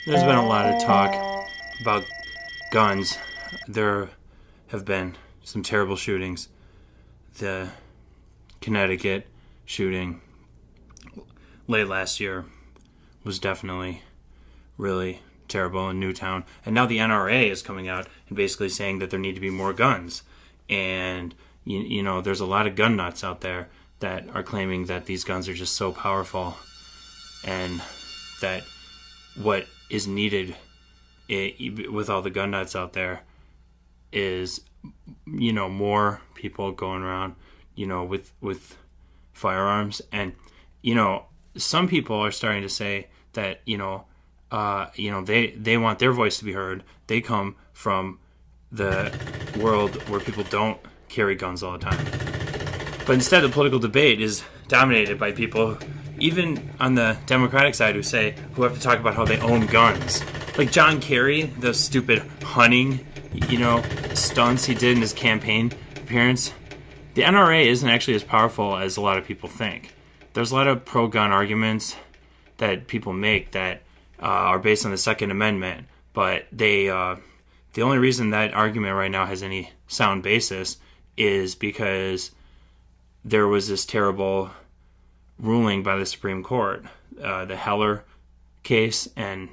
There's been a lot of talk about guns. There have been some terrible shootings. The Connecticut shooting late last year was definitely really terrible in Newtown. And now the NRA is coming out and basically saying that there need to be more guns. And, you know, there's a lot of gun nuts out there that are claiming that these guns are just so powerful and that what is needed with all the gun nuts out there is, you know, more people going around, you know, with firearms. And, you know, some people are starting to say that, they want their voice to be heard. They come from the world where people don't carry guns all the time. But instead, the political debate is dominated by people, even on the Democratic side, who have to talk about how they own guns. Like John Kerry, the stupid hunting, stunts he did in his campaign appearance. The NRA isn't actually as powerful as a lot of people think. There's a lot of pro-gun arguments that people make that are based on the Second Amendment, but the only reason that argument right now has any sound basis is because there was this terrible ruling by the Supreme Court, the Heller case, and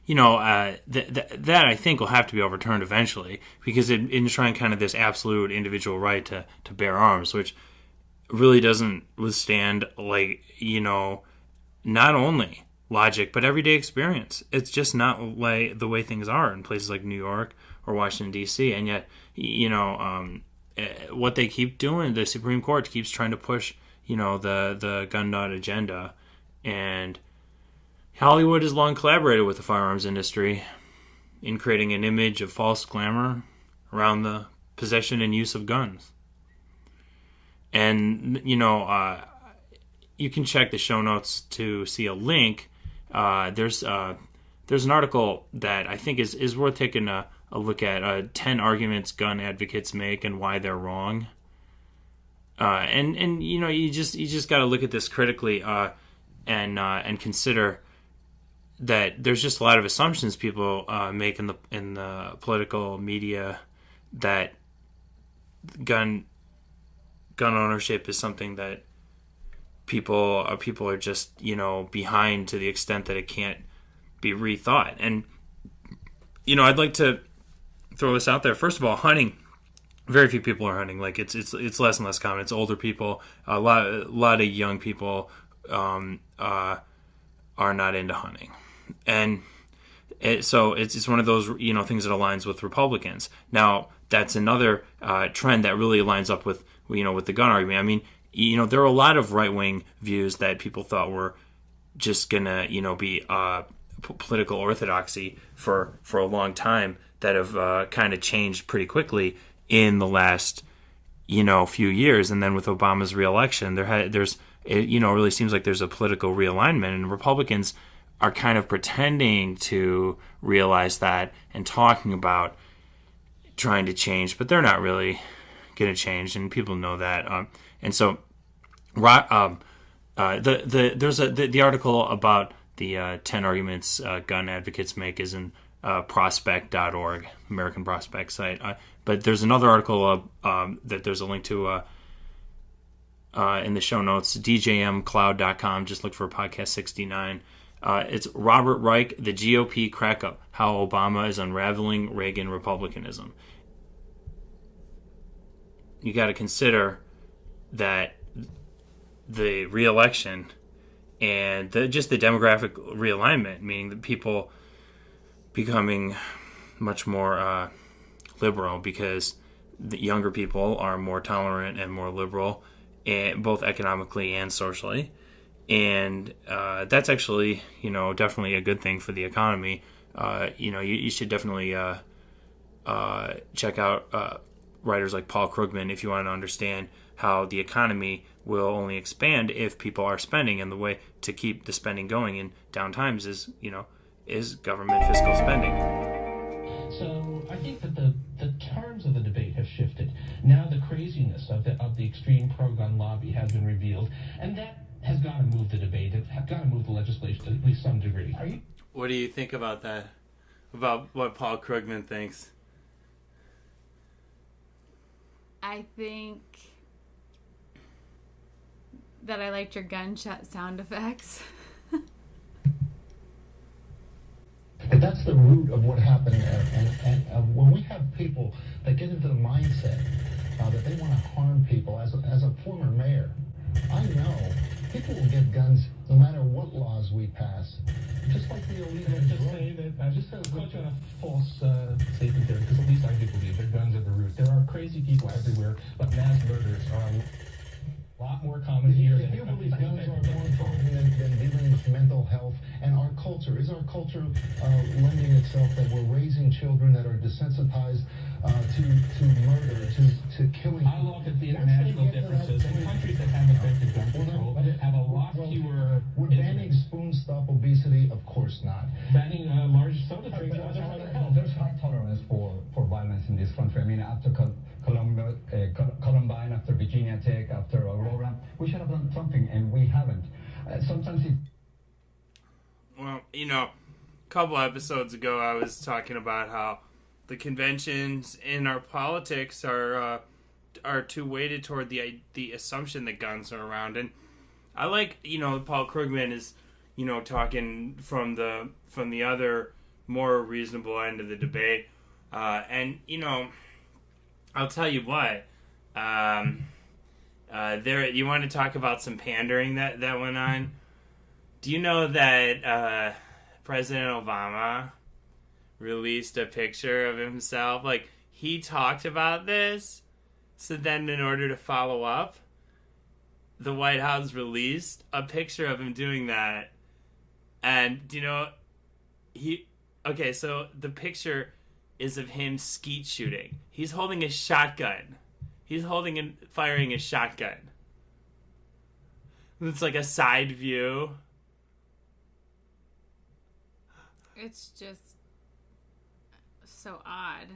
that I think will have to be overturned eventually because it enshrined kind of this absolute individual right to bear arms, which really doesn't withstand not only logic but everyday experience. It's just not like the way things are in places like New York or Washington D.C. And yet, what they keep doing, the Supreme Court keeps trying to push, the gun nut agenda, and Hollywood has long collaborated with the firearms industry in creating an image of false glamour around the possession and use of guns. And, you can check the show notes to see a link. There's an article that I think is worth taking a look at, 10 arguments gun advocates make and why they're wrong. And you just got to look at this critically and consider that there's just a lot of assumptions people make in the political media that gun ownership is something that people are just behind to the extent that it can't be rethought. And I'd like to throw this out there. First of all, hunting. Very few people are hunting. Like it's less and less common. It's older people. A lot of young people are not into hunting, and so it's one of those things that aligns with Republicans. Now that's another trend that really lines up with with the gun argument. I mean, there are a lot of right wing views that people thought were just gonna be political orthodoxy for a long time that have kind of changed pretty quickly in the last few years. And then with Obama's reelection, there's it really seems like there's a political realignment, and Republicans are kind of pretending to realize that and talking about trying to change, but they're not really going to change, and people know that. And so, there's the article about the 10 arguments gun advocates make is in prospect.org, American Prospect site. But there's another article that there's a link to in the show notes, djmcloud.com. Just look for podcast 69. It's Robert Reich, The GOP Crack Up, How Obama is Unraveling Reagan Republicanism. You got to consider that the re-election and just the demographic realignment, meaning the people becoming much more liberal because the younger people are more tolerant and more liberal, and both economically and socially. And that's actually, definitely a good thing for the economy. You should definitely check out writers like Paul Krugman if you want to understand how the economy will only expand if people are spending, and the way to keep the spending going in down times is government fiscal spending. So I think that the terms of the debate have shifted. Now the craziness of the extreme pro-gun lobby has been revealed, and that has got to move the debate, have got to move the legislation to at least some degree. What do you think about that? About what Paul Krugman thinks? I think that I liked your gunshot sound effects. And that's the root of what happened. And when we have people that get into the mindset that they want to harm people, as a former mayor, I know people will get guns no matter what laws we pass. Just like the illegal Just say that, just to put you on a false statement there, because at least I do believe that guns are the root. There are crazy people everywhere, but mass murders are a lot more common here than you believe guns are more important than dealing with mental health and our culture. Is our culture lending itself that we're raising children that are desensitized to murder, to killing? I look at the international differences, and countries that have effective gun control have a lot fewer. Would banning spoons stop obesity? Of course not. Banning large soda drinks doesn't help. There's high tolerance for violence in this country. I mean, after Columbine, after Virginia Tech, after Aurora, we should have done something, and we haven't. Sometimes it. Well, a couple episodes ago, I was talking about how the conventions in our politics are too weighted toward the assumption that guns are around, and I like Paul Krugman is talking from the other more reasonable end of the debate, and I'll tell you what, there you want to talk about some pandering that went on. Do you know that President Obama released a picture of himself? Like, he talked about this, so then in order to follow up, the White House released a picture of him doing that. And, so the picture is of him skeet shooting. He's holding a shotgun. He's holding and firing a shotgun. It's like a side view. It's just so odd.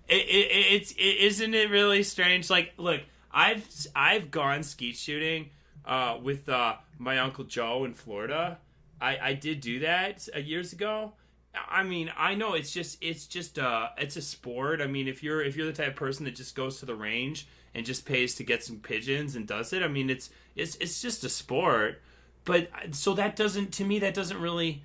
Isn't it really strange? Like, look, I've gone skeet shooting with my Uncle Joe in Florida. I did do that years ago. I mean, I know it's a sport. I mean, if you're the type of person that just goes to the range and just pays to get some pigeons and does it, I mean, it's just a sport. But so that doesn't really.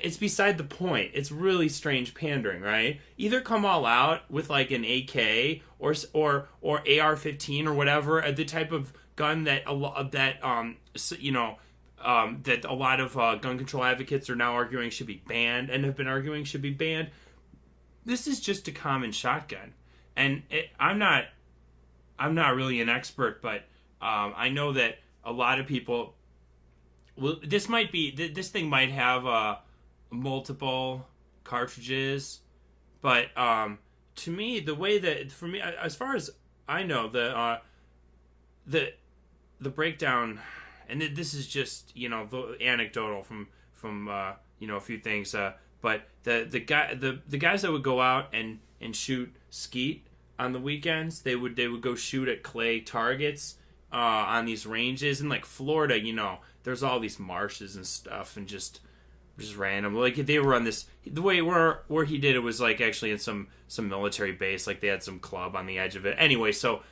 It's beside the point. It's really strange pandering, right? Either come all out with like an AK or AR-15 or whatever, the type of gun that a lot of gun control advocates are now arguing should be banned and have been arguing should be banned. This is just a common shotgun, and I'm not really an expert, but I know that a lot of people. Well, this thing might have multiple cartridges, but to me, the way that for me, as far as I know, the breakdown, and this is just anecdotal from a few things, but the guys that would go out and shoot skeet on the weekends, they would go shoot at clay targets on these ranges in like Florida, there's all these marshes and stuff, and just random. Like they were on this. The way where he did it was like actually in some military base. Like they had some club on the edge of it. Anyway, so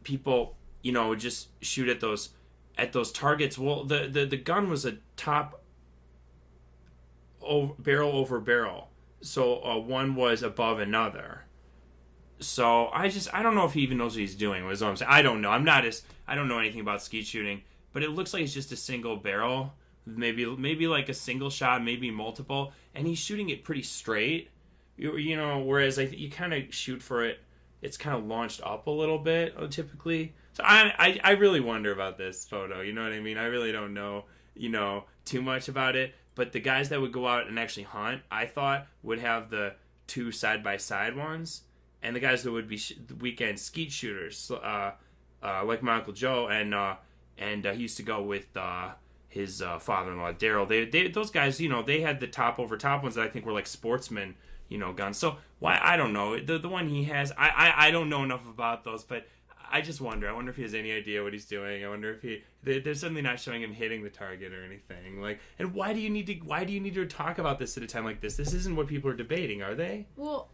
people would just shoot at those targets. Well, the gun was a top barrel over barrel, so one was above another. So I don't know if he even knows what he's doing. Was what I'm saying. I don't know. I don't know anything about skeet shooting. But it looks like it's just a single barrel, maybe like a single shot, maybe multiple, and he's shooting it pretty straight. Whereas you kind of shoot for it, it's kind of launched up a little bit typically. So I really wonder about this photo. You know what I mean? I really don't know too much about it. But the guys that would go out and actually hunt, I thought would have the two side by side ones, and the guys that would be weekend skeet shooters, like my Uncle Joe and he used to go with his father-in-law Daryl. Those guys, they had the top over top ones that I think were like sportsman, guns. So why I don't know the one he has. I don't know enough about those, but I just wonder. I wonder if he has any idea what he's doing. I wonder if they're certainly not showing him hitting the target or anything. Like, and why do you need to talk about this at a time like this? This isn't what people are debating, are they? Well,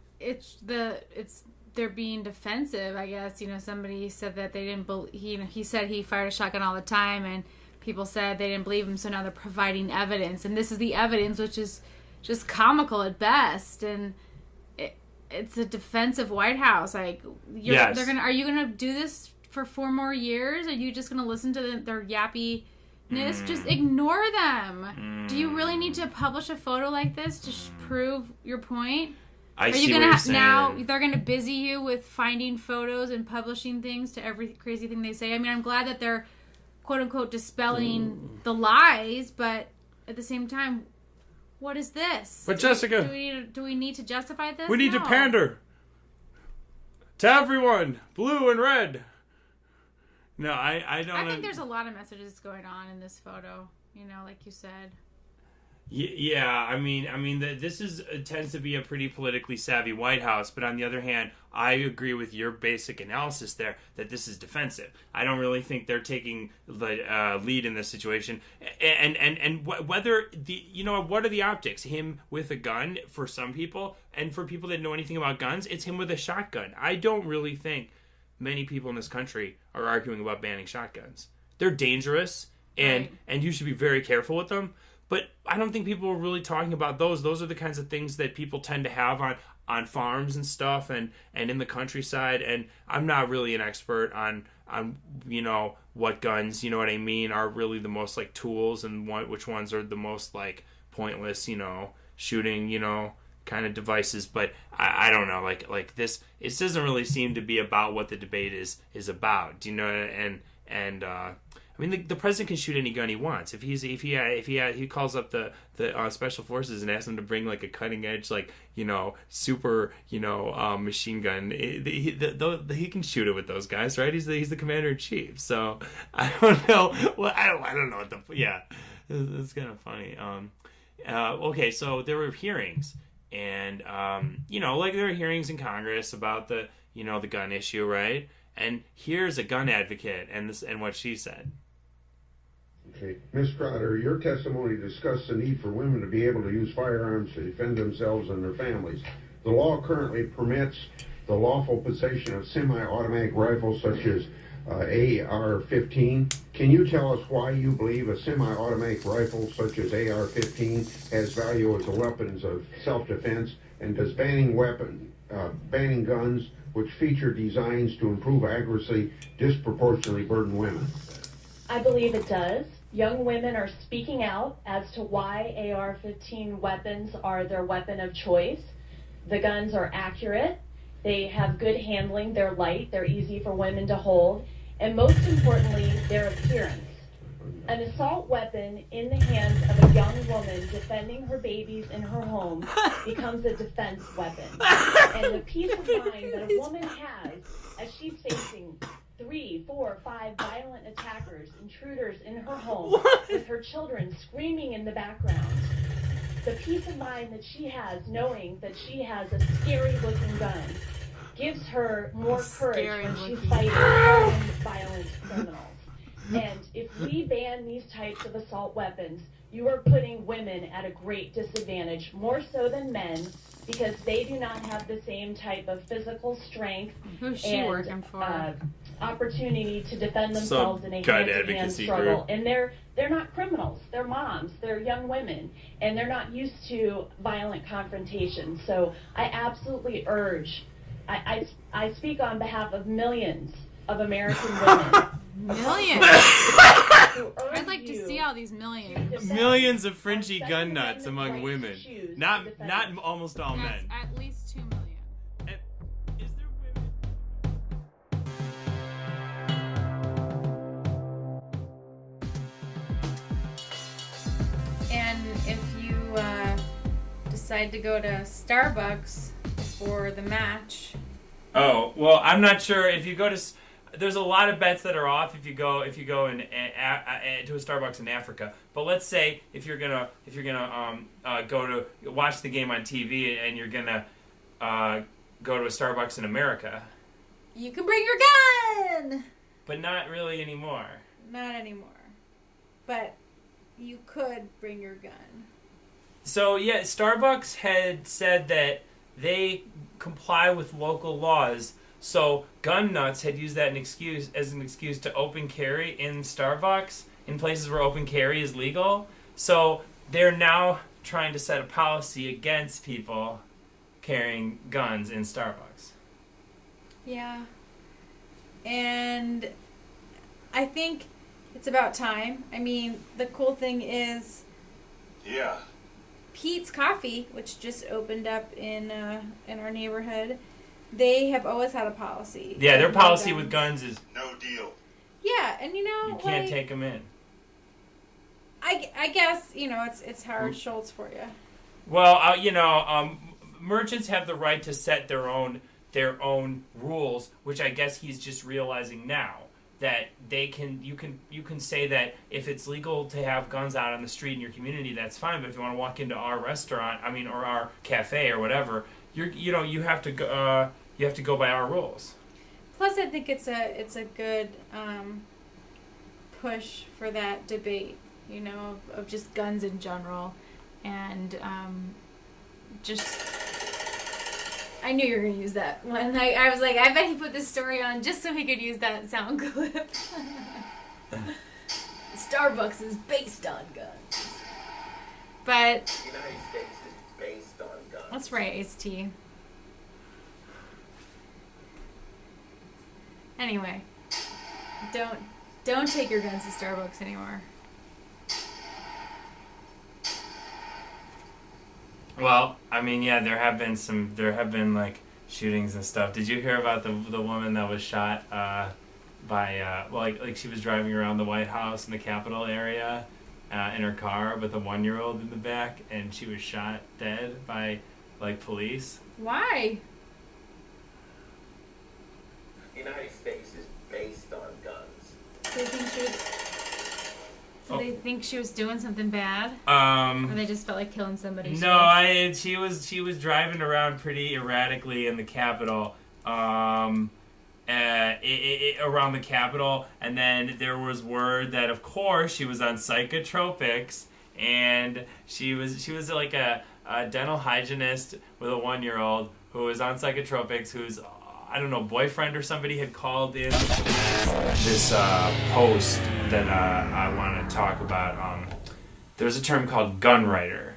they're being defensive, I guess. Somebody said that they didn't believe. He said he fired a shotgun all the time, and people said they didn't believe him. So now they're providing evidence, and this is the evidence, which is just comical at best. And it's a defensive White House. Like, yes. Are you gonna do this for 4 more years? Are you just gonna listen to their yappiness? Just ignore them. Do you really need to publish a photo like this to prove your point? Are you gonna now? They're gonna busy you with finding photos and publishing things to every crazy thing they say. I mean, I'm glad that they're quote unquote dispelling the lies, but at the same time, what is this? But Jessica, do we need to justify this? We need to pander to everyone, blue and red. No, I don't. I think there's a lot of messages going on in this photo. Like you said. Yeah, I mean, this tends to be a pretty politically savvy White House, but on the other hand, I agree with your basic analysis there that this is defensive. I don't really think they're taking the lead in this situation, and whether what are the optics? Him with a gun for some people, and for people that know anything about guns, it's him with a shotgun. I don't really think many people in this country are arguing about banning shotguns. They're dangerous, and you should be very careful with them. But I don't think people are really talking about those. Those are the kinds of things that people tend to have on farms and stuff and in the countryside. And I'm not really an expert on what guns, you know what I mean, are really the most like tools and which ones are the most like pointless, shooting, kind of devices. But I don't know, like this, it doesn't really seem to be about what the debate is about, I mean, the president can shoot any gun he wants. If he calls up the special forces and asks them to bring like a cutting edge, super, machine gun, he can shoot it with those guys, right? He's the commander in chief. So I don't know. Well, I don't know what it's kind of funny. Okay, so there were hearings, and there were hearings in Congress about the gun issue, right? And here's a gun advocate and what she said. Okay. Ms. Trotter, your testimony discussed the need for women to be able to use firearms to defend themselves and their families. The law currently permits the lawful possession of semi-automatic rifles such as AR-15. Can you tell us why you believe a semi-automatic rifle such as AR-15 has value as a weapon of self-defense? And does banning guns which feature designs to improve accuracy disproportionately burden women? I believe it does. Young women are speaking out as to why AR-15 weapons are their weapon of choice. The guns are accurate, they have good handling, they're light, they're easy for women to hold, and most importantly, their appearance. An assault weapon in the hands of a young woman defending her babies in her home becomes a defense weapon. And the peace of mind that a woman has as she's facing 3, 4, 5 violent attackers, intruders in her home, with her children screaming in the background. The peace of mind that she has knowing that she has a scary-looking gun gives her more courage when she's fighting violent criminals. And if we ban these types of assault weapons, you are putting women at a great disadvantage, more so than men, because they do not have the same type of physical strength and opportunity to defend themselves in a hand-to-hand struggle. And they're not criminals. They're moms. They're young women. And they're not used to violent confrontation. So I absolutely urge, I speak on behalf of millions of American women. Millions. I'd like to see all these millions. Millions of fringy gun nuts among women. Not almost all men. At least 2 million. Is there women? And if you decide to go to Starbucks for the match. Oh, well, I'm not sure if you go to. There's a lot of bets that are off if you go to a Starbucks in Africa. But let's say if you're gonna go to watch the game on TV and you're gonna go to a Starbucks in America. you can bring your gun. But not really anymore. Not anymore. But you could bring your gun. So, yeah, Starbucks had said that they comply with local laws. So, gun nuts had used that as an excuse to open carry in Starbucks in places where open carry is legal. So, they're now trying to set a policy against people carrying guns in Starbucks. Yeah. And I think it's about time. I mean, the cool thing is... Yeah. Pete's Coffee, which just opened up in our neighborhood, they have always had a policy. Yeah, their policy with guns is no deal. Yeah, and you can't take them in. I guess it's Howard Schultz for you. Well, merchants have the right to set their own rules, which I guess he's just realizing now. That you can say that if it's legal to have guns out on the street in your community, that's fine. But if you want to walk into our restaurant, or our cafe or whatever, you have to go by our rules. Plus, I think it's a good push for that debate, of just guns in general, and just. I knew you were going to use that one. I was like, I bet he put this story on just so he could use that sound clip. Starbucks is based on guns. But... The United States is based on guns. That's right, Ace-T. Anyway. Don't take your guns to Starbucks anymore. Well, I mean, yeah, there have been like shootings and stuff. Did you hear about the woman that was shot by like she was driving around the White House in the Capitol area in her car with a 1-year-old in the back, and she was shot dead by like police? Why? The United States is based on guns. They think she was doing something bad? Or they just felt like killing somebody? No, she was driving around pretty erratically in the Capitol, around the Capitol, and then there was word that, of course, she was on psychotropics, and she was like a dental hygienist with a 1-year-old who was on psychotropics, who's boyfriend or somebody had called in this post that I want to talk about. There's a term called gun writer.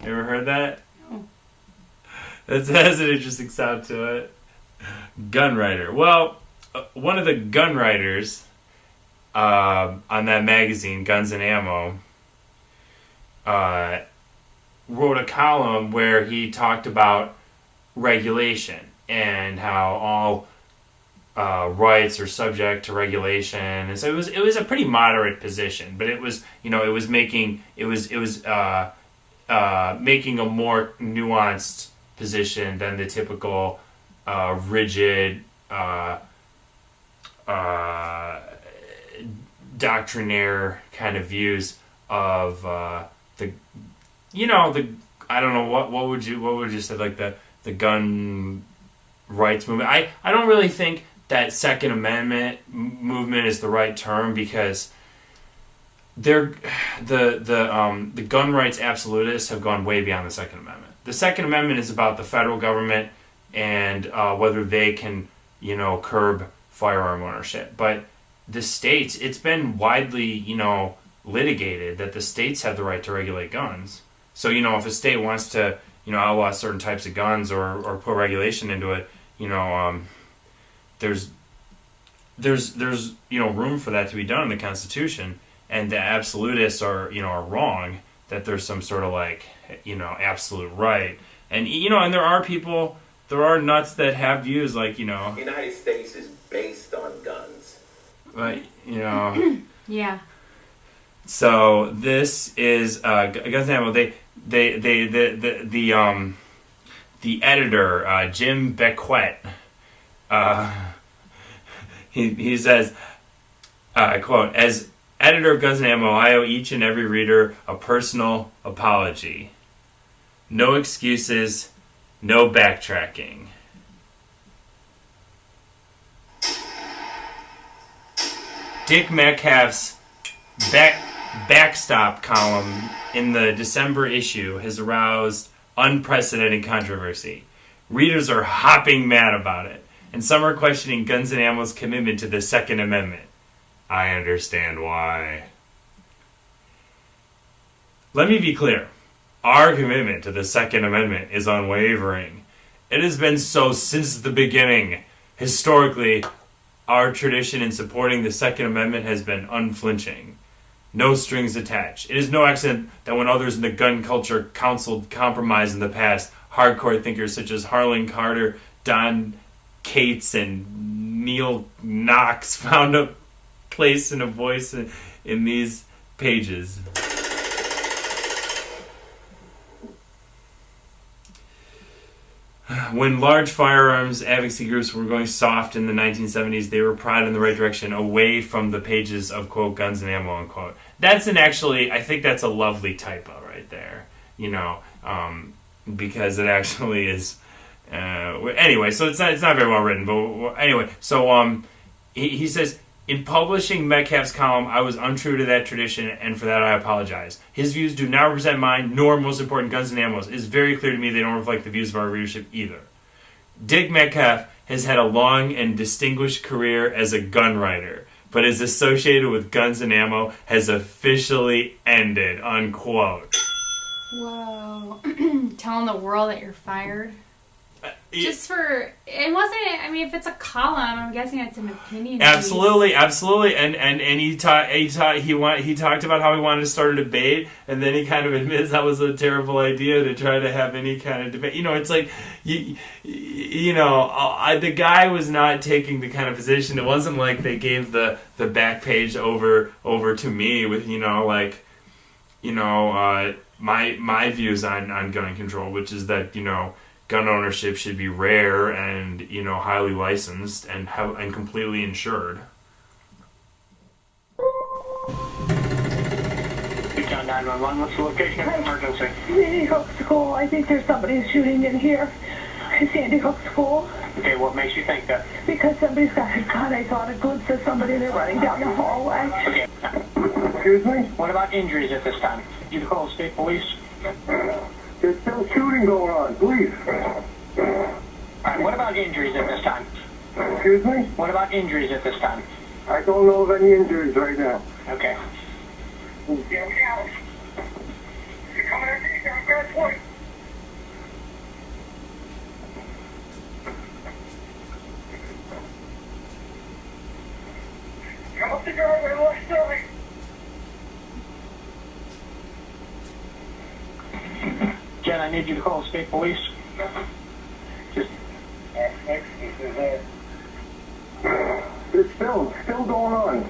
You ever heard that? No. That has an interesting sound to it. Gun writer. Well, one of the gun writers on that magazine, Guns and Ammo, wrote a column where he talked about regulation and how all rights are subject to regulation, and so it was a pretty moderate position, but it was making a more nuanced position than the typical rigid doctrinaire kind of views of the I don't know what would you say, like the gun rights movement. I don't really think that Second Amendment movement is the right term, because the gun rights absolutists have gone way beyond the Second Amendment. The Second Amendment is about the federal government and whether they can curb firearm ownership. But the states, it's been widely litigated that the states have the right to regulate guns. So if a state wants to outlaw certain types of guns or put regulation into it, there's room for that to be done in the Constitution, and the absolutists are wrong that there's some sort of absolute right, and and there are nuts that have views like The United States is based on guns. Right, Yeah. So this is Guns and Ammo. The editor, Jim Beckwith, he says, quote, "As editor of Guns and Ammo, I owe each and every reader a personal apology. No excuses, no backtracking." Dick Metcalf's backstop column in the December issue has aroused unprecedented controversy. Readers are hopping mad about it, and some are questioning Guns and Ammo's commitment to the Second Amendment. I understand why. Let me be clear. Our commitment to the Second Amendment is unwavering. It has been so since the beginning. Historically, our tradition in supporting the Second Amendment has been unflinching. No strings attached. It is no accident that when others in the gun culture counseled compromise in the past, hardcore thinkers such as Harlan Carter, Don Cates, and Neil Knox found a place and a voice in these pages. When large firearms advocacy groups were going soft in the 1970s, they were prodded in the right direction, away from the pages of, quote, Guns and Ammo, unquote. That's I think that's a lovely typo right there, because it actually is, anyway, so it's not very well written, but anyway, so he says, in publishing Metcalf's column, I was untrue to that tradition, and for that I apologize. His views do not represent mine, nor, most important, Guns and Ammo's. It is very clear to me they don't reflect the views of our readership either. Dick Metcalf has had a long and distinguished career as a gun writer, but his associated with Guns and Ammo has officially ended, unquote. Whoa. Telling the world that you're fired? Just for, it wasn't, I mean, if it's a column, I'm guessing it's an opinion piece. Absolutely, and he talked about how he wanted to start a debate, and then he kind of admits that was a terrible idea to try to have any kind of debate. It's like, the guy was not taking the kind of position. It wasn't like they gave the back page over to me with, my views on gun control, which is that, gun ownership should be rare and, highly licensed and completely insured. John 911, what's the location of the emergency? Sandy Hook School. I think there's somebody shooting in here. Sandy Hook School. Okay, what makes you think that? Because somebody's got a gun. I saw a glimpse of somebody. They're running down the hallway. Okay. Excuse me? What about injuries at this time? Did you call the state police? There's still shooting going on, please. Alright, what about injuries at this time? Excuse me? What about injuries at this time? I don't know of any injuries right now. Okay. Yeah, we got it. You're coming after me, Grab point. Come up the driveway, left side. Jen, I need you to call the state police. Just... It's still going on.